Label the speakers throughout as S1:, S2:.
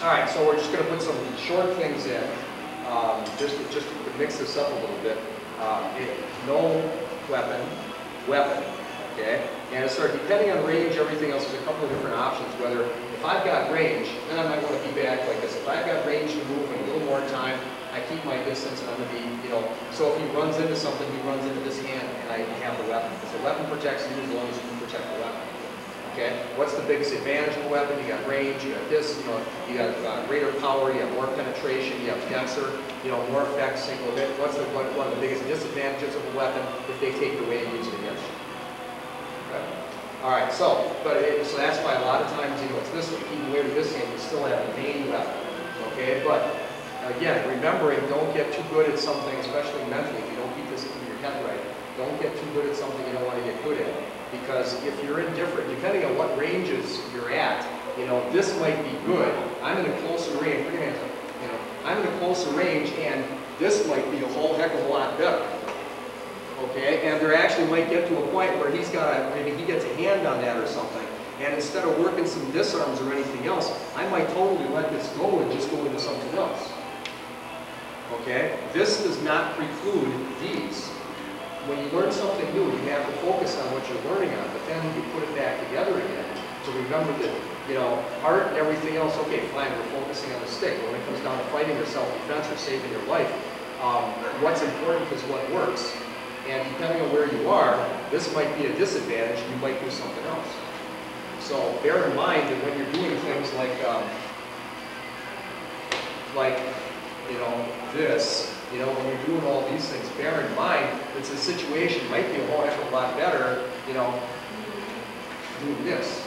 S1: All right, so we're just going to put some short things in, just to mix this up a little bit. No weapon, weapon, okay? And start, depending on range, everything else, there's a couple of different options. Whether, if I've got range, then I might want to be back like this. If I've got range to move in a little more time, I keep my distance and I'm going to be, you know, so if he runs into something, he runs into this hand and I have the weapon. Because the weapon protects you as long as you protect the weapon. Okay? What's the biggest advantage of a weapon? You got range, you got this, you know, you got greater power, you have more penetration, you have denser, you know, more effects, single hit. What's one of the biggest disadvantages of a weapon? If they take it away and use it against you. Okay? All right, so that's why a lot of times, you know, it's this way. Keep away with this hand, you still have the main weapon. Okay? But again, remembering, don't get too good at something, especially mentally. If you don't keep this in your head right, don't get too good at something you don't want to get good at. Because if you're indifferent, depending on what ranges you're at, you know, this might be good. I'm in a closer range. We're gonna have to, you know, I'm in a closer range, and this might be a whole heck of a lot better. Okay, and there actually might get to a point where he's got maybe he gets a hand on that or something, and instead of working some disarms or anything else, I might totally let this go and just go into something else. Okay, this does not preclude these. When you learn something new, you have to focus on what you're learning on, but then you put it back together again to remember that, you know, art and everything else, okay, fine, we're focusing on the stick. But when it comes down to fighting or self-defense or saving your life, what's important is what works. And depending on where you are, this might be a disadvantage, you might do something else. So bear in mind that when you're doing things like you know, this, you know, when you're doing all these things, bear in mind that the situation might be a whole heck of a lot better, you know, doing this.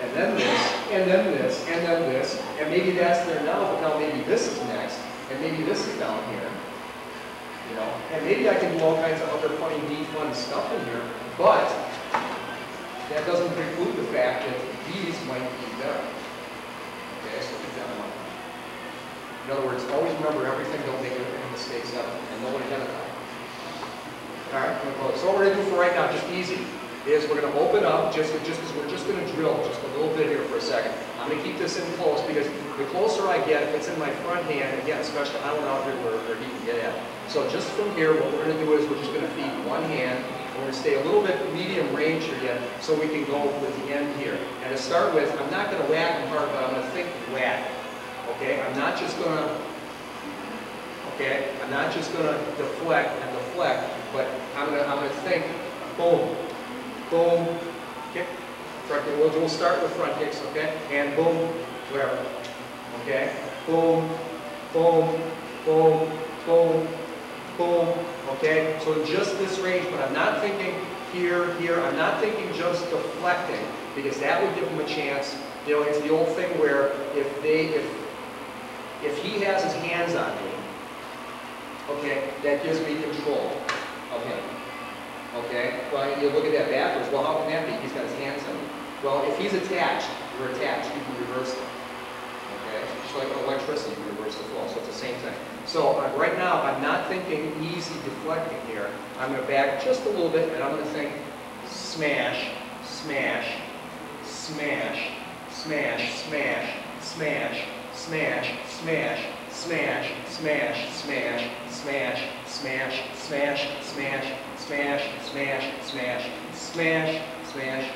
S1: And then this, and then this, and then this, and maybe that's there now, but now maybe this is next, and maybe this is down here. You know, and maybe I can do all kinds of other funny, neat, fun stuff in here, but that doesn't preclude the fact that these might be better. Okay, so keep that in mind. In other words, always remember everything, don't make any mistakes ever, and know what ahead of time. All right, I'm going to close. So what we're going to do for right now, just easy, is we're going to open up, just because we're just going to drill just a little bit here for a second. I'm going to keep this in close, because the closer I get, if it's in my front hand, again, especially I don't know out here where he can get at. So just from here, what we're going to do is we're just going to feed one hand. We're going to stay a little bit medium range here yet, so we can go with the end here. And to start with, I'm not going to whack him hard, but I'm going to think whack. Okay, I'm not just going to. Okay, I'm not just going to deflect and deflect, but I'm going to think, boom, boom, kick. Front kick. We'll start with front kicks, okay, and boom, whatever. Okay, boom, boom, boom, boom. Boom, okay, so just this range, but I'm not thinking here, here, I'm not thinking just deflecting, because that would give him a chance. You know, it's the old thing where if he has his hands on me, okay, that gives me control of him. Okay, well, you look at that backwards, well, how can that be? He's got his hands on me. Well, if he's attached, you're attached, you can reverse them. Okay, just like electricity, you can reverse the flow, so it's the same thing. So right now, I'm not thinking easy deflecting here. I'm going to back just a little bit, and I'm going to think smash, smash, smash, smash, smash, smash, smash, smash, smash, smash, smash, smash, smash, smash, smash, smash, smash, smash, smash, smash.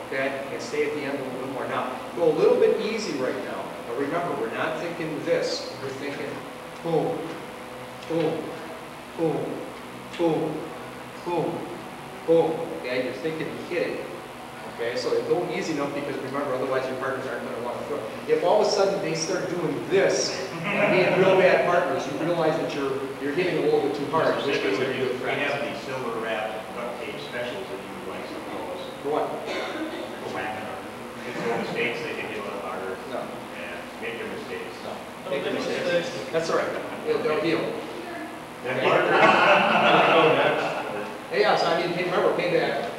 S1: Okay, and stay at the end a little bit more. Now, go a little bit easy right now. But remember, we're not thinking this. We're thinking boom, boom, boom, boom, boom, boom. Okay, you're thinking hitting. Okay, so go easy enough, because remember, otherwise your partners aren't going to want to throw. If all of a sudden they start doing this and being real bad partners, you realize that you're hitting a little bit too hard. Which is a good
S2: we have these silver wrapped duct tape specials that you would like some of those.
S1: For what?
S2: For whacking them. If there are mistakes, they can get a little harder.
S1: No.
S2: And make your mistakes.
S1: No. Make your mistakes. That's all right. They'll heal.
S2: Then
S1: Hey, yeah, so I mean, remember, payback.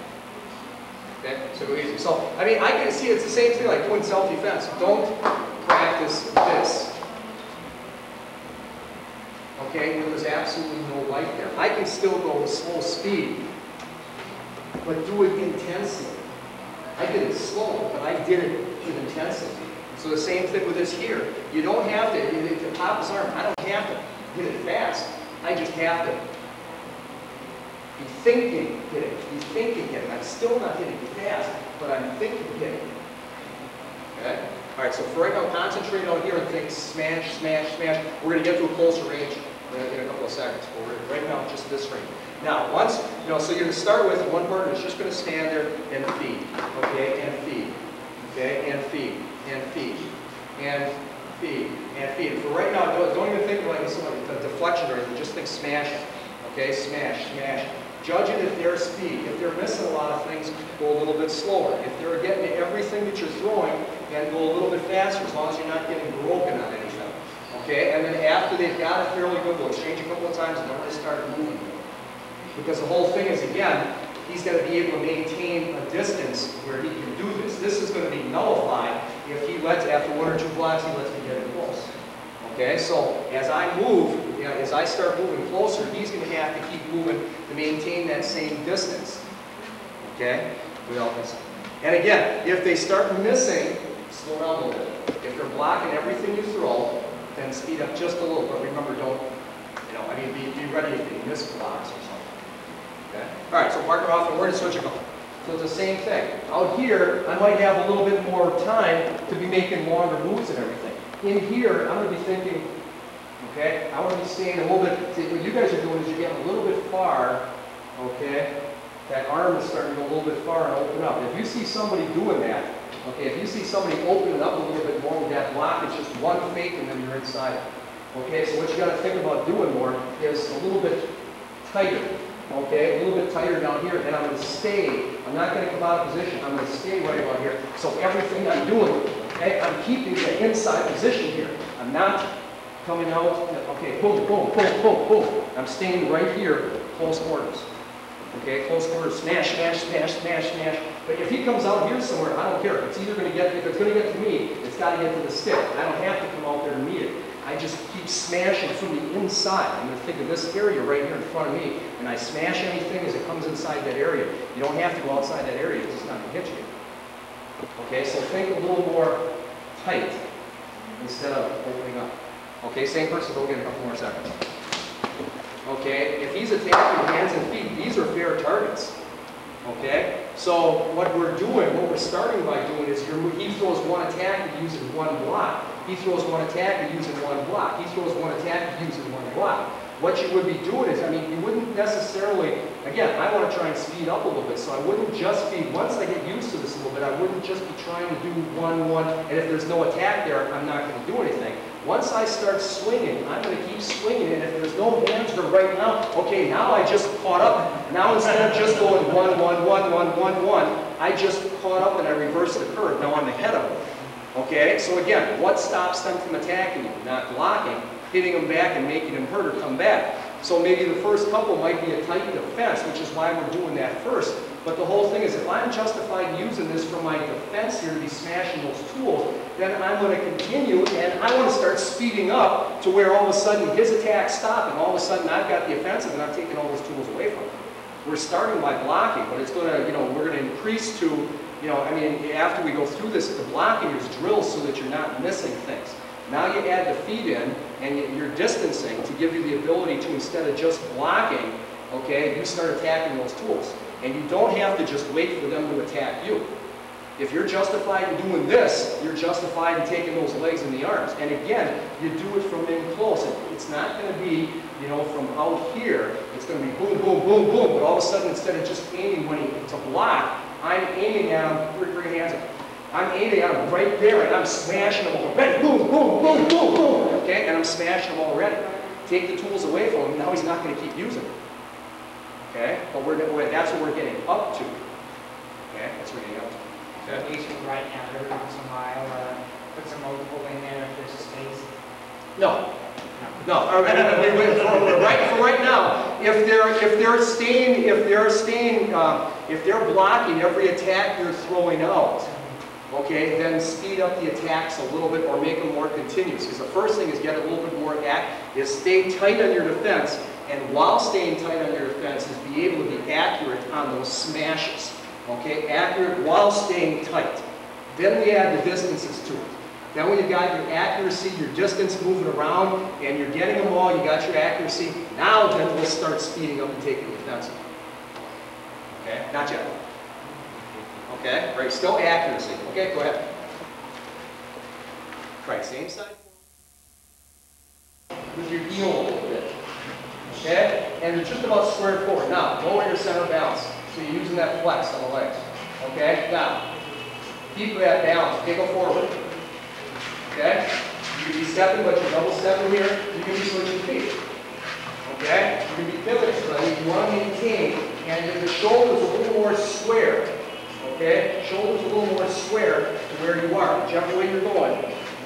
S1: Okay, so go easy. So, I mean, I can see it's the same thing like doing self-defense. Don't practice this. Okay, there's absolutely no life there. I can still go with slow speed, but do it intensely. I did it slow, but I did it with intensity. So the same thing with this here. You don't have to, if the top is arm, I don't have to hit it fast. I just have to be thinking, hit it. Be thinking, hit it. I'm still not hitting fast, but I'm thinking, hit it. Okay? All right, so for right now, concentrate out here and think smash, smash, smash. We're going to get to a closer range in a couple of seconds. But right now, just this range. Now, once, so you're going to start with one partner is just going to stand there and feed. Okay, and feed. Okay, and feed, and feed, and feed, and feed. For right now, don't even think like a deflection or anything. Just think smash it. Okay, smash, smash. Judge it at their speed. If they're missing a lot of things, go a little bit slower. If they're getting everything that you're throwing, then go a little bit faster, as long as you're not getting broken on anything. Okay, and then after they've got it fairly good, we'll exchange a couple of times and then we'll start moving. Because the whole thing is, again, he's got to be able to maintain a distance where he can do this. This is going to be nullified if he lets, after one or two blocks, he lets me get it close. Okay, so as I move, as I start moving closer, he's going to have to keep moving to maintain that same distance. Okay, and again, if they start missing, slow down a little bit. If they're blocking everything you throw, then speed up just a little. But remember, don't, be ready if you miss blocks or something. Okay. All right, so partner off, and we're going to switch it up. So it's the same thing. Out here, I might have a little bit more time to be making longer moves and everything. In here, I'm going to be thinking, okay, I want to be staying a little bit, see, what you guys are doing is you're getting a little bit far, okay, that arm is starting to go a little bit far and open up. If you see somebody doing that, okay, if you see somebody opening up a little bit more with that block, it's just one fake and then you're inside it. Okay, so what you got to think about doing more is a little bit tighter, okay, a little bit tighter down here, and I'm going to stay, I'm not going to come out of position, I'm going to stay right about here. So everything I'm doing, okay, I'm keeping the inside position here. I'm not coming out, okay, boom, boom, boom, boom, boom. I'm staying right here, close quarters. Okay, close quarters, smash, smash, smash, smash, smash. But if he comes out here somewhere, I don't care. It's either going to get, if it's going to get to me, it's got to get to the stick. I don't have to come out there to meet it. I just keep smashing from the inside. I'm going to think of this area right here in front of me, and I smash anything as it comes inside that area. You don't have to go outside that area, it's just not going to hit you. Okay, so think a little more tight instead of opening up. Okay, same person, go get a couple more seconds. Okay, if he's attacking hands and feet, these are fair targets. Okay, so what we're doing, what we're starting by doing is he throws one attack and uses one block. He throws one attack and uses one block. He throws one attack and uses one block. What you would be doing is, you wouldn't necessarily, again, I want to try and speed up a little bit, so I wouldn't just be, once I get used to this a little bit, I wouldn't just be trying to do one, and if there's no attack there, I'm not going to do anything. Once I start swinging, I'm going to keep swinging, and if there's no hands for right now, okay, now I just caught up. Now instead of just going 1, 1, 1, 1, 1, 1, I just caught up and I reversed the curve. Now I'm ahead of them. Okay, so again, what stops them from attacking you? Not blocking, hitting them back and making them hurt or come back. So maybe the first couple might be a tight defense, which is why we're doing that first. But the whole thing is, if I'm justified using this for my defense here to be smashing those tools, then I'm going to continue, and I want to start speeding up to where all of a sudden his attacks stop, and all of a sudden I've got the offensive, and I'm taking all those tools away from him. We're starting by blocking, but it's going to, we're going to increase to, after we go through this, the blocking is drilled so that you're not missing things. Now you add the feet in, and you're distancing to give you the ability to, instead of just blocking, okay, you start attacking those tools. And you don't have to just wait for them to attack you. If you're justified in doing this, you're justified in taking those legs and the arms. And again, you do it from in close. It's not going to be, from out here. It's going to be boom, boom, boom, boom. But all of a sudden, instead of just aiming to block, I'm aiming at him, bring your hands up. I'm aiming at him right there, and I'm smashing them already. Boom, boom, boom, boom, boom. Okay, and I'm smashing them already. Take the tools away from him, now he's not going to keep using them. Okay, but that's what we're getting up to. Okay, that's what we're getting up to.
S3: Okay. At least right now, every once in a while, put some multiple in there if there's a space.
S1: No. No. For right now, if they're blocking every attack you're throwing out, okay, then speed up the attacks a little bit or make them more continuous. Because the first thing is get a little bit more is stay tight on your defense, and while staying tight on your defense is be able to be accurate on those smashes. Okay, accurate while staying tight. Then we add the distances to it. Then when you got your accuracy, your distance moving around, and you're getting them all, you got your accuracy, now then we'll start speeding up and taking the offensive. Okay, not yet. Okay, right, still accuracy. Okay, go ahead. Right, same side. With your heel a little bit. Okay, and you're just about squared forward. Now, lower your center of balance. So you're using that flex on the legs. Okay, now, keep that balance. Okay, go forward. Okay? You can be stepping, but you're double stepping here. You can be switching feet. Okay? You can be pivoting, but you want to maintain, and the shoulder's a little more square. Okay? Shoulder's a little more square to where you are, whichever way you're going.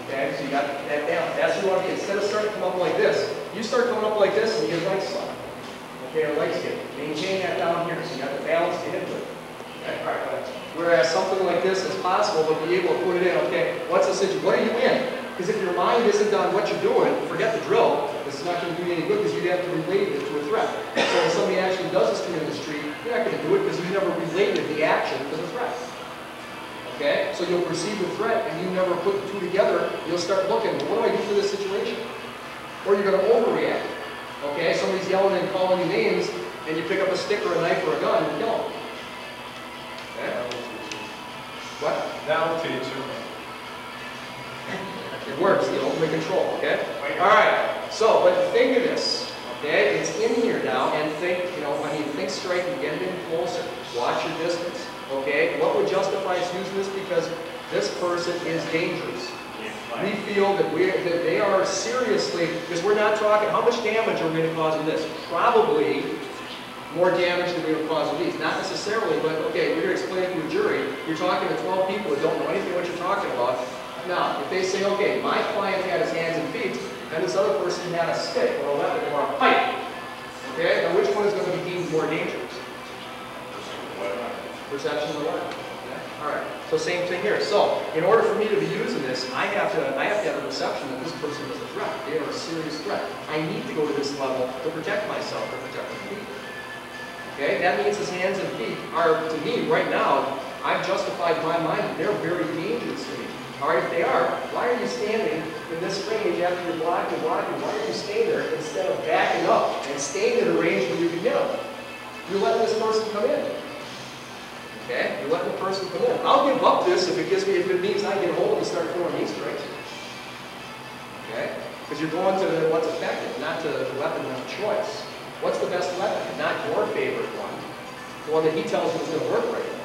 S1: Okay? So you got that balance. That's what you want to be. Instead of starting to come up like this, you start coming up like this and you get legs slide. Okay, or legs hit. Maintain that down here, so you got the balance to hit with. Okay? All right, go ahead. Whereas something like this is possible, but be able to put it in, okay, what's the situation? What are you in? Because if your mind isn't on what you're doing, forget the drill, this is not going to do you any good because you'd have to relate it to a threat. So when somebody actually does this to you in the street, you're not going to do it because you never related the action to the threat. Okay? So you'll perceive the threat and you never put the two together, you'll start looking, well, what do I do for this situation? Or you're going to overreact. Okay? Somebody's yelling and calling you names, and you pick up a stick or a knife or a gun and kill them. Okay? What?
S4: That will teach you.
S1: It works, the ultimate control, okay? Alright, so, but think of this, okay? It's in here now, and think, you know, when you think straight and get in closer, watch your distance, okay? What would justify us using this? Because this person is dangerous. We feel that they are seriously, because we're not talking, how much damage are we going to cause with this? Probably more damage than we would cause with these. Not necessarily, but okay, we're explaining to a jury, you're talking to 12 people that don't know anything what you're talking about. Now, if they say, okay, my client had his hands and feet, and this other person had a stick or a weapon or a pipe, okay, now which one is going to be deemed more dangerous? Perception of the weapon. Okay. All right. So same thing here. So in order for me to be using this, I have to have a perception that this person is a threat. They are a serious threat. I need to go to this level to protect myself, to protect my people. Okay, that means his hands and feet are, to me, right now, I've justified in my mind that they're very dangerous to me. All right, if they are, why are you standing in this range after you're blocking? Why are you staying there instead of backing up and staying in a range where you can get them? You're letting this person come in. Okay, you're letting the person come in. I'll give up this if it means I get a hold of and start throwing these strikes. Okay, because you're going to what's effective, not to the weapon of choice. What's the best weapon? Not your favorite one. The one that he tells you is going to work right now.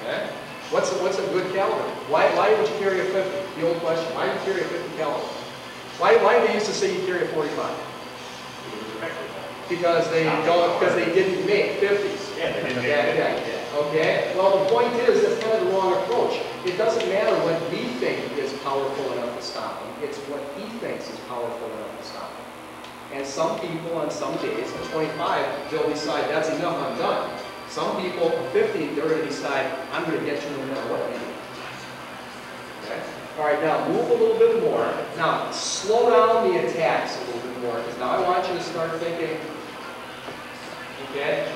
S1: Okay? What's a good caliber? Why would you carry a 50? The old question. Why do you carry a 50 caliber? Why do they used to say you carry a 45? Because they didn't make 50s.
S2: Yeah, they didn't make 50s.
S1: Okay? Well, the point is that's kind of the wrong approach. It doesn't matter what we think is powerful enough to stop him. It's what he thinks is powerful enough to stop him. And some people on some days, at 25, they'll decide, that's enough, I'm done. Some people, at 50, they're going to decide, I'm going to get you no matter what I do. Okay? All right, now move a little bit more. Now, slow down the attacks a little bit more, because now I want you to start thinking, okay?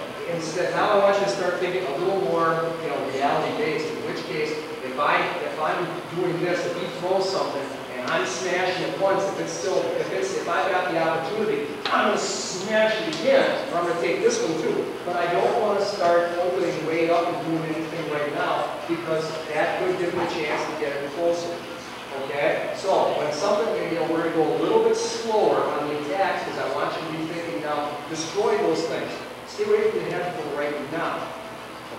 S1: Now I want you to start thinking a little more, reality-based, in which case, if I'm doing this, if he throws something, I'm smashing it once, if I've got the opportunity, I'm going to smash it again, or I'm going to take this one too. But I don't want to start opening way up and doing anything right now, because that could give me a chance to get it closer. Okay? So, when something, we're going to go a little bit slower on the attacks, because I want you to be thinking now, destroy those things. Stay away from the head for right now.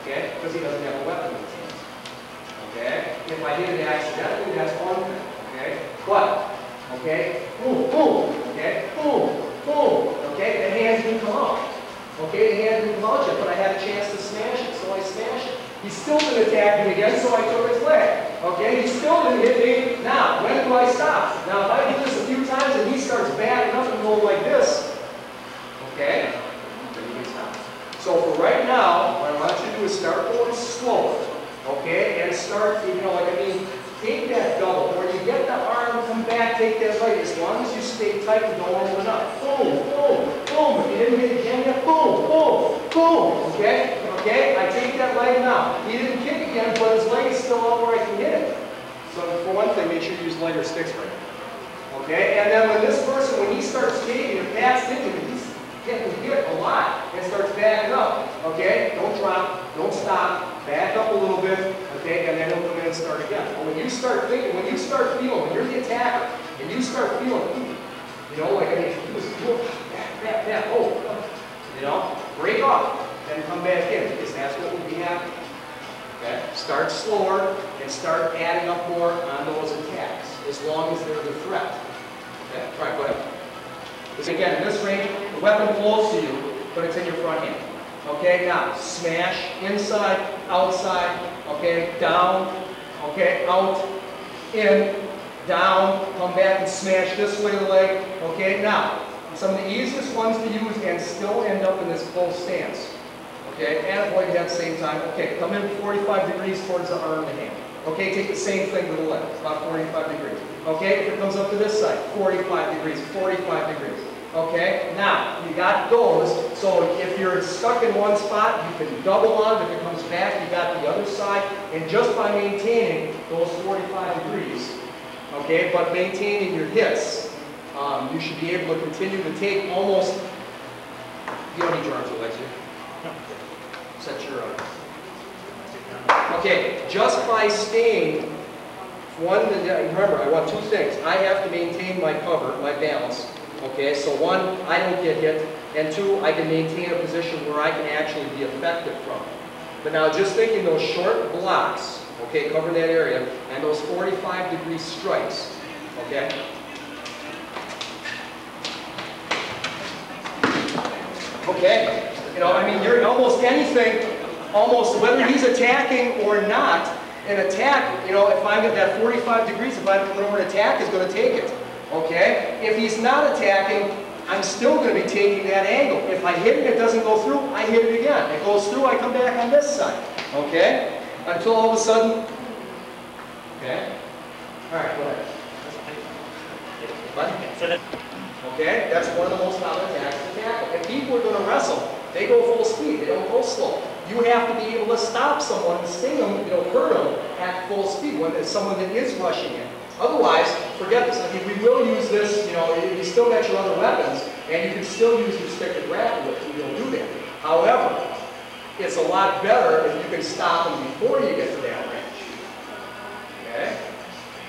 S1: Okay? Because he doesn't have a weapon in his hands. Okay? If I hit it accidentally, that's one thing. Okay? But, okay, boom, boom, okay, boom, boom, okay, the hands didn't come out. Okay, the hands didn't come out yet, but I had a chance to smash it, so I smashed it. He still didn't attack me again, so I took his leg. Okay, he still didn't hit me. Now, when do I stop? Now, if I do this a few times and he starts backing up and going like this, okay, then you can stop. So for right now, what I want you to do is start going slower, okay, and start, take that double, or you get the arm, come back, take that leg, as long as you stay tight and don't open up. Boom, boom, boom. If you didn't hit again yet, boom, boom, boom. Okay? Okay? I take that leg now. He didn't kick again, but his leg is still up where I can hit it. So for one thing, make sure you use lighter sticks right now. Okay, and then when this person, when he starts skating and backs into it, he's getting hit a lot and starts backing up. Okay, don't drop, don't stop, back up a little bit. Okay, and then he'll come in and start again. But when you start thinking, when you start feeling, when you're the attacker, and you start feeling, you know, like I mean, you just do back, oh, you know, break off and come back in because that's what would be happening. Okay, start slower and start adding up more on those attacks as long as they're the threat. Okay, all right, go ahead. Because again, in this range, the weapon close to you, but it's in your front hand. Okay, now smash inside, outside, okay, down, okay, out, in, down, come back and smash this way the leg. Okay, now, some of the easiest ones to use and still end up in this close stance. Okay, and avoid it at the same time. Okay, come in 45 degrees towards the arm and hand. Okay, take the same thing to the leg, about 45 degrees. Okay, if it comes up to this side, 45 degrees, 45 degrees. Okay, now, you got those, so if you're stuck in one spot, you can double on. If it comes back, you got the other side. And just by maintaining those 45 degrees, okay, but maintaining your hits, you should be able to continue to take almost, you don't need your arms or legs here. Set your okay, just by staying, remember, I want two things. I have to maintain my cover, my balance. Okay, so one, I don't get hit, and two, I can maintain a position where I can actually be effective from it. But now just thinking those short blocks, okay, cover that area, and those 45-degree strikes, okay? Okay, you know, I mean, you're almost anything, almost whether he's attacking or not, an attack, you know, if I'm at that 45 degrees, if I put over an attack, is going to take it. Okay? If he's not attacking, I'm still going to be taking that angle. If I hit it, it doesn't go through, I hit it again. It goes through, I come back on this side. Okay? Until all of a sudden, okay? All right, go ahead. What? Okay? That's one of the most common attacks to tackle. If people are going to wrestle, they go full speed. They don't go slow. You have to be able to stop someone and sting them, you know, hurt them at full speed when there's someone that is rushing in. Otherwise, forget this. I mean, we will use this, you know, you still got your other weapons, and you can still use your stick to grapple with. We don't do that. However, it's a lot better if you can stop them before you get to that range. Okay?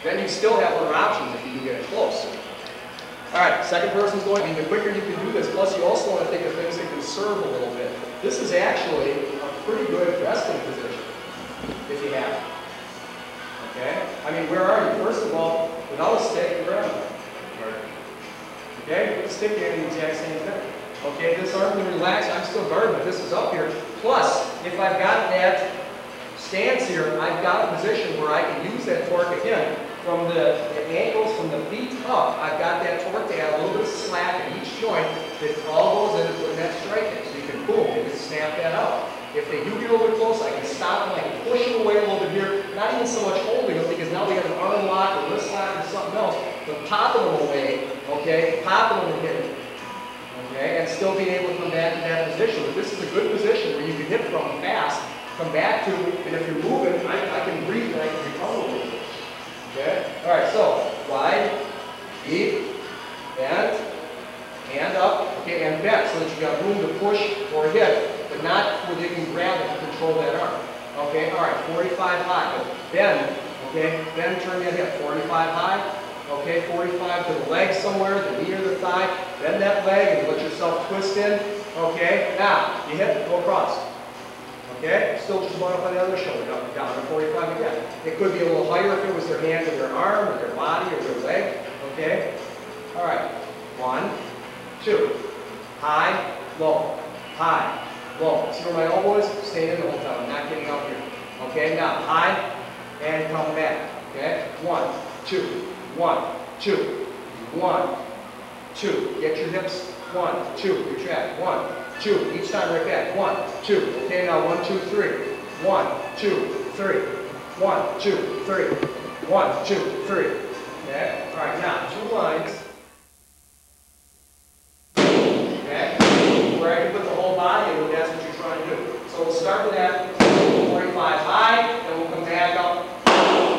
S1: Then you still have other options if you can get it close. All right, second person's going. I mean, the quicker you can do this, plus you also want to think of things that can serve a little bit. This is actually a pretty good resting position, if you have it. Okay? I mean, where are you? First of all, without a stick, you're out. Okay? With a stick, you're doing the exact same thing. Okay, this arm can relax. I'm still guarding, but this is up here. Plus, if I've got that stance here, I've got a position where I can use that torque again. From the ankles, from the feet up, I've got that torque to add a little bit of slack in each joint that all goes into putting that strike in. So you can boom, you can snap that out. If they do get a little bit close, I can stop them, I can push them away a little bit here. Not even so much holding them because now we have an arm lock or wrist lock or something else. But popping them away, okay, popping them and hitting. Okay, and still being able to come back to that position. But this is a good position where you can hit from fast, come back to, and if you're moving, I can breathe and I can recover a little bit. Okay? Alright, so wide, deep, bend, hand up, okay, and bend so that you got room to push or hit, but not where you can grab it to control that arm. Okay, alright, 45 high. Bend, okay, bend, turn that hip. 45 high, okay, 45 to the leg somewhere, the knee or the thigh. Bend that leg and let yourself twist in. Okay, now, you hit, go across. Okay, still just one up on the other shoulder, down to 45 again. It could be a little higher if it was their hand or their arm or their body or their leg. Okay, all right, 1, 2, high, low, high, low. See where my elbow is? Staying in the whole time, I'm not getting out here. Okay, now high and come back. Okay, 1, 2, 1, 2, 1, 2. Get your hips, 1, 2, your track, 1, 2, each time right back, 1, 2, okay, now 1, 2, 3, 1, 2, 3, 1, 2, 3, 1, 2, 3, okay, all right, now, 2 lines, okay, where I can put the whole body in, that's what you're trying to do. So we'll start with that, 45 high, then we'll come back up,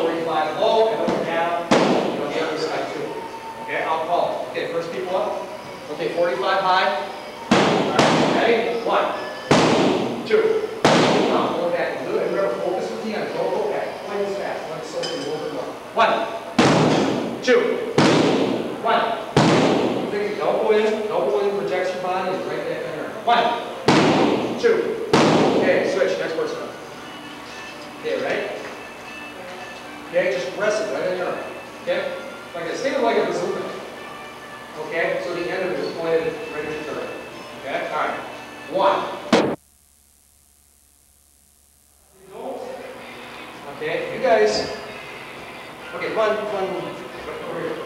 S1: 45 low, and then we'll add up Okay, 45 high. Ready? 1, 2. Now, pull it back and do it. Remember, focus with the end. Don't go back. Quite as fast. Let it soak in a little bit more. 1, 2, 1. Don't go in, protect your body, and right back in there. 1, 2. Okay, switch, next person. Okay, right? Okay, just press it right in your arm. Okay? Like I say, like a bazooka. Okay, so the end of it is pointed right at your arm. Okay? Alright. 1. Okay, you guys. Okay, come on. Over here.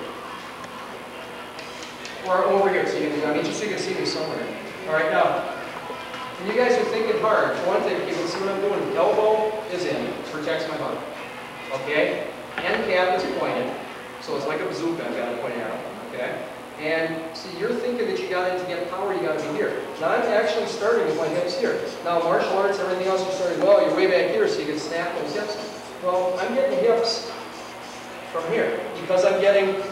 S1: Or over here, so you can, just so you can see me somewhere. Alright, now, when you guys are thinking hard, for one thing, you can see what I'm doing. Elbow is in, it protects my heart. Okay? End cap is pointed, so it's like a bazooka, I've got a pointing arrow. Okay? And see, you're thinking that to get power, you got to be here. Now, I'm actually starting with my hips here. Now, martial arts, everything else, you're starting, well, you're way back here, so you can snap those hips. Well, I'm getting hips from here, because I'm getting,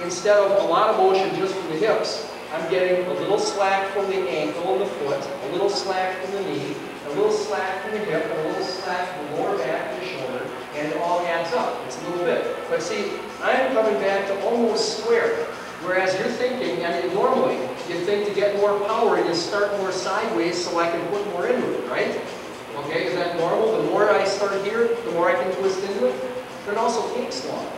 S1: instead of a lot of motion just from the hips, I'm getting a little slack from the ankle and the foot, a little slack from the knee, a little slack from the hip, and a little slack from the lower back and the shoulder, and it all adds up. It's a little bit. But see, I'm coming back to almost square. Whereas you're thinking, and normally, you think to get more power, you start more sideways so I can put more into it, right? Okay, is that normal? The more I start here, the more I can twist into it. But it also takes longer.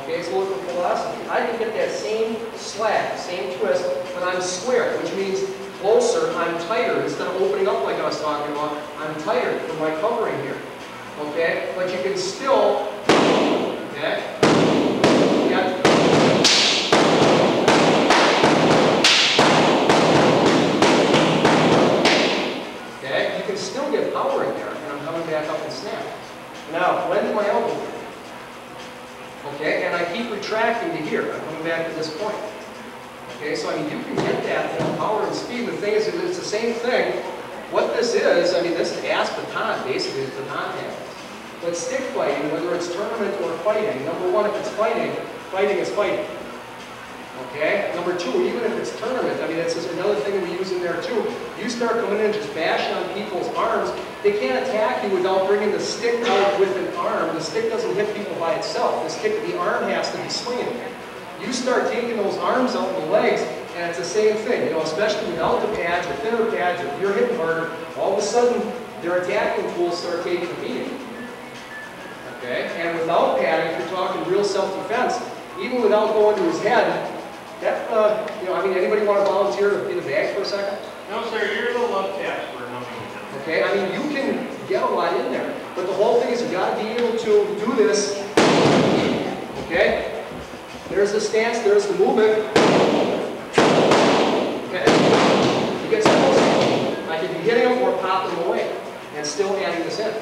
S1: Okay, so look at philosophy. I can get that same slack, same twist, but I'm square, which means closer, I'm tighter. Instead of opening up like I was talking about, I'm tighter from my covering here. Okay, but you can still, okay, you can still get power in there, and I'm coming back up and snap. Now, lengthen my elbow. Okay, and I keep retracting to here. I'm coming back to this point. Okay, so I mean, you can get that power and speed. The thing is, it's the same thing. What this is, I mean, this is ass baton, basically, it's baton handles. But stick fighting, whether it's tournament or fighting, number one, if it's fighting, fighting is fighting. Okay? Number two, even if it's tournament, I mean, that's just another thing we use in there too. You start coming in and just bashing on people's arms, they can't attack you without bringing the stick out with an arm. The stick doesn't hit people by itself. The arm has to be swinging. You start taking those arms out and the legs, and it's the same thing. You know, especially without the pads or thinner pads, or if you're hitting harder, all of a sudden their attacking tools start taking a beating. Okay? And without padding, if you're talking real self-defense, even without going to his head, that, you know, I mean, anybody want to volunteer to be in the bag for a second?
S2: No, sir, you're the love taps for nothing.
S1: Okay, I mean, you can get a lot in there, but the whole thing is you got to be able to do this. Okay? There's the stance, there's the movement. Okay? You get close. I can be hitting them or popping them away and still adding this in.